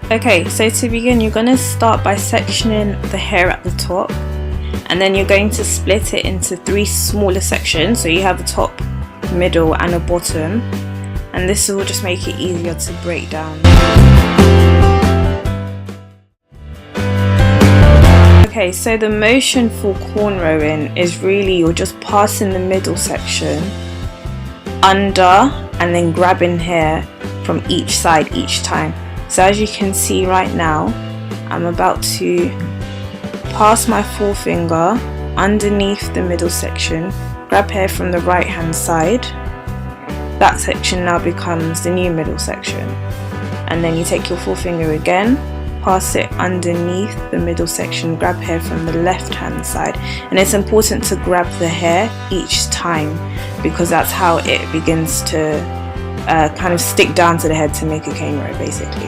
Okay, so to begin, you're going to start by sectioning the hair at the top, and then you're going to split it into 3 smaller sections. So you have a top, middle and a bottom, and this will just make it easier to break down. Okay, so the motion for cornrowing is really you're just passing the middle section under and then grabbing hair from each side each time. So as you can see right now, I'm about to pass my forefinger underneath the middle section, grab hair from the right hand side. That section now becomes the new middle section, and then you take your forefinger again, pass it underneath the middle section, grab hair from the left hand side. And it's important to grab the hair each time, because that's how it begins to kind of stick down to the head to make a cornrow basically.